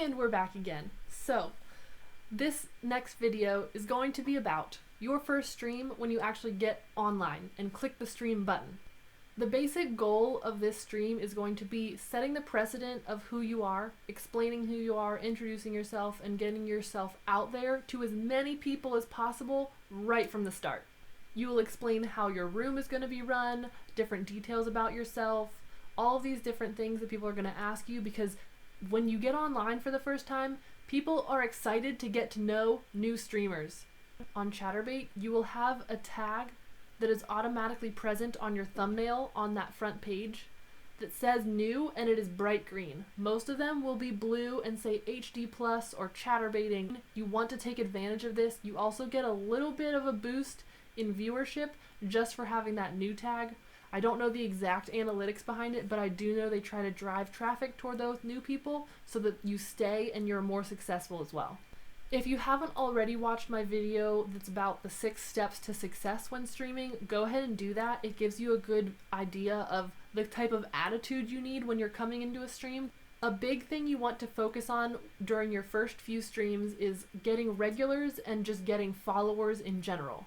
And we're back again. So, this next video is going to be about your first stream when you actually get online and click the stream button. The basic goal of this stream is going to be setting the precedent of who you are, explaining who you are, introducing yourself, and getting yourself out there to as many people as possible right from the start. You will explain how your room is going to be run, different details about yourself, all of these different things that people are going to ask you, because when you get online for the first time, people are excited to get to know new streamers. On Chatterbait, you will have a tag that is automatically present on your thumbnail on that front page that says new, and it is bright green. Most of them will be blue and say HD plus or chatterbaiting. You want to take advantage of this. You also get a little bit of a boost in viewership just for having that new tag. I don't know the exact analytics behind it, but I do know they try to drive traffic toward those new people so that you stay and you're more successful as well. If you haven't already watched my video that's about the 6 steps to success when streaming, go ahead and do that. It gives you a good idea of the type of attitude you need when you're coming into a stream. A big thing you want to focus on during your first few streams is getting regulars and just getting followers in general.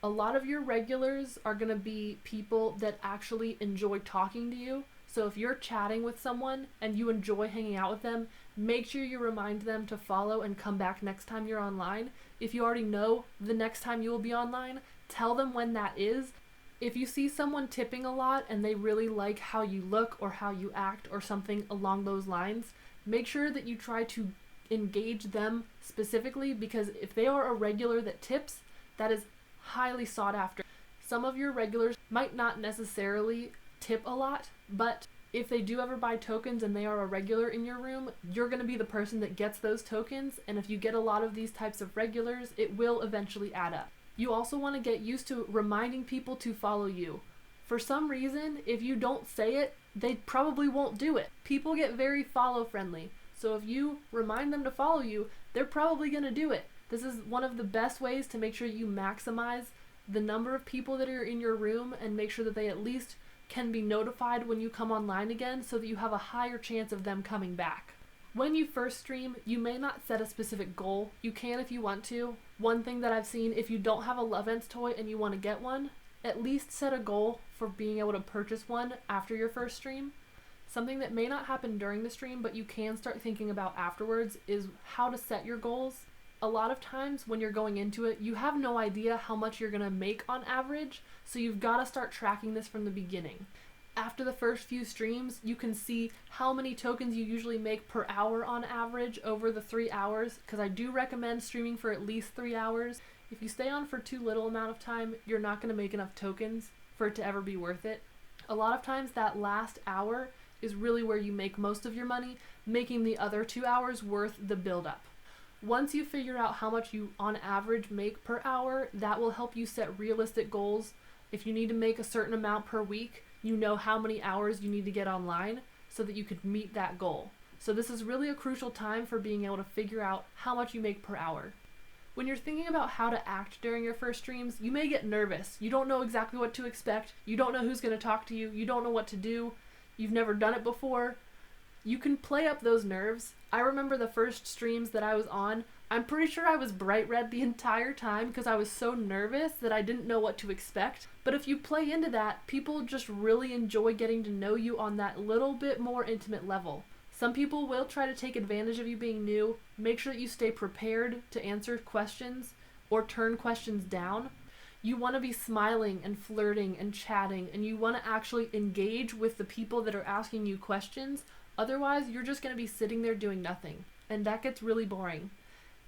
A lot of your regulars are going to be people that actually enjoy talking to you. So if you're chatting with someone and you enjoy hanging out with them, make sure you remind them to follow and come back next time you're online. If you already know the next time you will be online, tell them when that is. If you see someone tipping a lot and they really like how you look or how you act or something along those lines, make sure that you try to engage them specifically, because if they are a regular that tips, that is highly sought after. Some of your regulars might not necessarily tip a lot, but if they do ever buy tokens and they are a regular in your room, you're going to be the person that gets those tokens, and if you get a lot of these types of regulars, it will eventually add up. You also want to get used to reminding people to follow you. For some reason, if you don't say it, they probably won't do it. People get very follow friendly, so if you remind them to follow you, they're probably going to do it. This is one of the best ways to make sure you maximize the number of people that are in your room and make sure that they at least can be notified when you come online again, so that you have a higher chance of them coming back. When you first stream, you may not set a specific goal. You can if you want to. One thing that I've seen, if you don't have a Lovense toy and you want to get one, at least set a goal for being able to purchase one after your first stream. Something that may not happen during the stream, but you can start thinking about afterwards, is how to set your goals. A lot of times when you're going into it, you have no idea how much you're going to make on average, so you've got to start tracking this from the beginning. After the first few streams, you can see how many tokens you usually make per hour on average over the 3 hours, because I do recommend streaming for at least 3 hours. If you stay on for too little amount of time, you're not going to make enough tokens for it to ever be worth it. A lot of times that last hour is really where you make most of your money, making the other 2 hours worth the build-up. Once you figure out how much you on average make per hour, that will help you set realistic goals. If you need to make a certain amount per week, you know how many hours you need to get online so that you could meet that goal. So this is really a crucial time for being able to figure out how much you make per hour. When you're thinking about how to act during your first streams, you may get nervous. You don't know exactly what to expect. You don't know who's going to talk to you. You don't know what to do. You've never done it before. You can play up those nerves. I remember the first streams that I was on, I'm pretty sure I was bright red the entire time because I was so nervous that I didn't know what to expect. But if you play into that, people just really enjoy getting to know you on that little bit more intimate level. Some people will try to take advantage of you being new. Make sure that you stay prepared to answer questions or turn questions down. You want to be smiling and flirting and chatting, and you want to actually engage with the people that are asking you questions. Otherwise, you're just going to be sitting there doing nothing, and that gets really boring.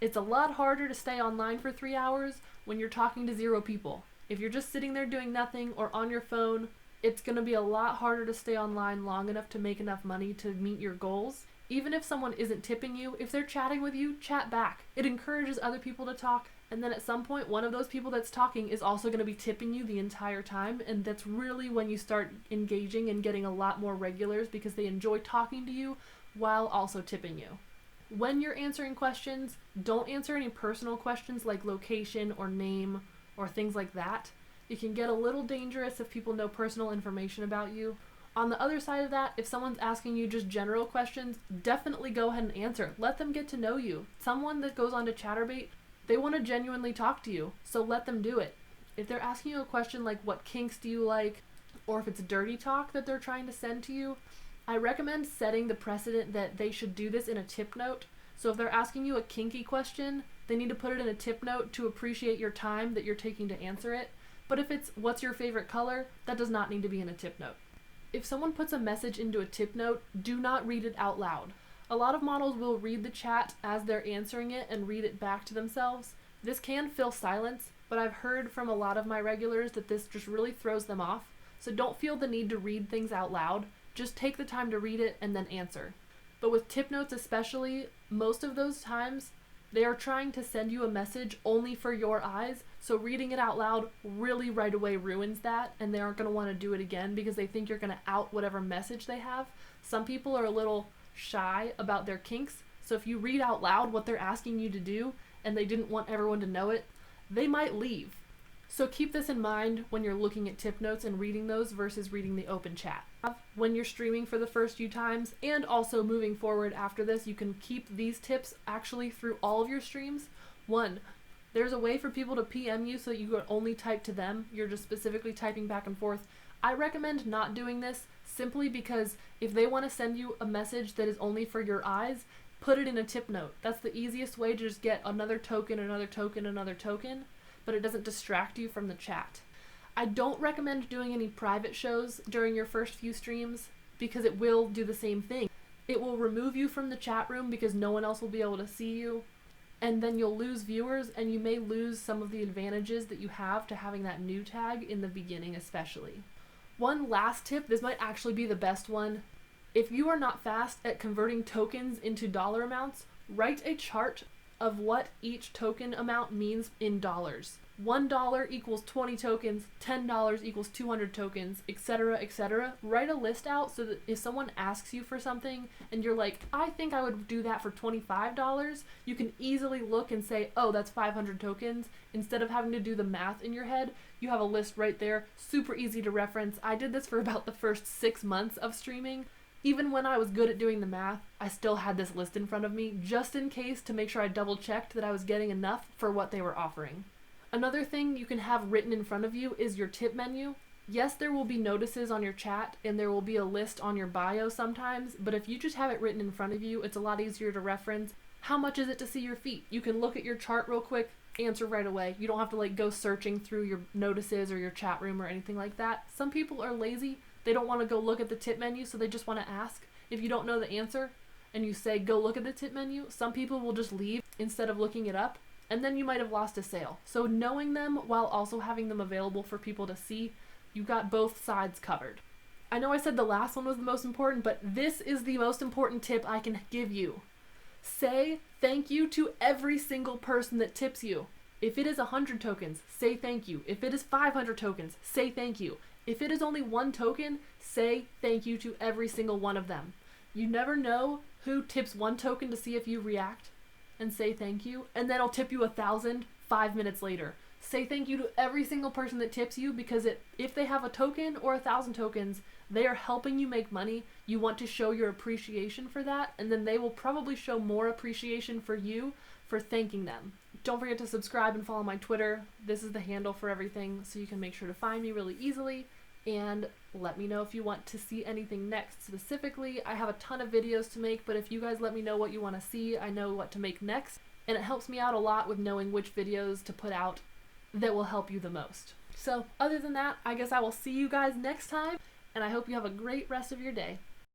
It's a lot harder to stay online for 3 hours when you're talking to 0 people. If you're just sitting there doing nothing or on your phone, it's going to be a lot harder to stay online long enough to make enough money to meet your goals. Even if someone isn't tipping you, if they're chatting with you, chat back. It encourages other people to talk, and then at some point, one of those people that's talking is also going to be tipping you the entire time, and that's really when you start engaging and getting a lot more regulars because they enjoy talking to you while also tipping you. When you're answering questions, don't answer any personal questions like location or name or things like that. It can get a little dangerous if people know personal information about you. On the other side of that, if someone's asking you just general questions, definitely go ahead and answer. Let them get to know you. Someone that goes on to Chatterbait, they want to genuinely talk to you, so let them do it. If they're asking you a question like what kinks do you like, or if it's dirty talk that they're trying to send to you, I recommend setting the precedent that they should do this in a tip note. So if they're asking you a kinky question, they need to put it in a tip note to appreciate your time that you're taking to answer it. But if it's what's your favorite color, that does not need to be in a tip note. If someone puts a message into a tip note, do not read it out loud. A lot of models will read the chat as they're answering it and read it back to themselves. This can fill silence, but I've heard from a lot of my regulars that this just really throws them off. So don't feel the need to read things out loud. Just take the time to read it and then answer. But with tip notes especially, most of those times, they are trying to send you a message only for your eyes, so reading it out loud really right away ruins that, and they aren't going to want to do it again because they think you're going to out whatever message they have. Some people are a little shy about their kinks, so if you read out loud what they're asking you to do and they didn't want everyone to know it, they might leave. So keep this in mind when you're looking at tip notes and reading those versus reading the open chat. When you're streaming for the first few times, and also moving forward after this, you can keep these tips actually through all of your streams. 1, there's a way for people to PM you so that you can only type to them. You're just specifically typing back and forth. I recommend not doing this simply because if they want to send you a message that is only for your eyes, put it in a tip note. That's the easiest way to just get another token, another token, another token, but it doesn't distract you from the chat. I don't recommend doing any private shows during your first few streams because it will do the same thing. It will remove you from the chat room because no one else will be able to see you, and then you'll lose viewers and you may lose some of the advantages that you have to having that new tag in the beginning especially. One last tip, this might actually be the best one. If you are not fast at converting tokens into dollar amounts, write a chart of what each token amount means in dollars. $1 equals 20 tokens, $10 equals 200 tokens, etc., etc. Write a list out so that if someone asks you for something and you're like, I think I would do that for $25, you can easily look and say, oh, that's 500 tokens. Instead of having to do the math in your head, you have a list right there, super easy to reference. I did this for about the first 6 months of streaming. Even when I was good at doing the math, I still had this list in front of me just in case to make sure I double checked that I was getting enough for what they were offering. Another thing you can have written in front of you is your tip menu. Yes, there will be notices on your chat and there will be a list on your bio sometimes, but if you just have it written in front of you, it's a lot easier to reference. How much is it to see your feet? You can look at your chart real quick, answer right away. You don't have to go searching through your notices or your chat room or anything like that. Some people are lazy. They don't want to go look at the tip menu, so they just want to ask. If you don't know the answer and you say, go look at the tip menu, some people will just leave instead of looking it up, and then you might have lost a sale. So knowing them while also having them available for people to see, you got both sides covered. I know I said the last one was the most important, but this is the most important tip I can give you. Say thank you to every single person that tips you. If it is 100 tokens, say thank you. If it is 500 tokens, say thank you. If it is only 1 token, say thank you to every single one of them. You never know who tips 1 token to see if you react and say thank you, and then I'll tip you 1,000 5 minutes later. Say thank you to every single person that tips you because if they have a token or 1,000 tokens, they are helping you make money. You want to show your appreciation for that, and then they will probably show more appreciation for you for thanking them. Don't forget to subscribe and follow my Twitter. This is the handle for everything, so you can make sure to find me really easily. And let me know if you want to see anything next specifically. I have a ton of videos to make, but if you guys let me know what you want to see, I know what to make next. And it helps me out a lot with knowing which videos to put out that will help you the most. So other than that, I guess I will see you guys next time, and I hope you have a great rest of your day.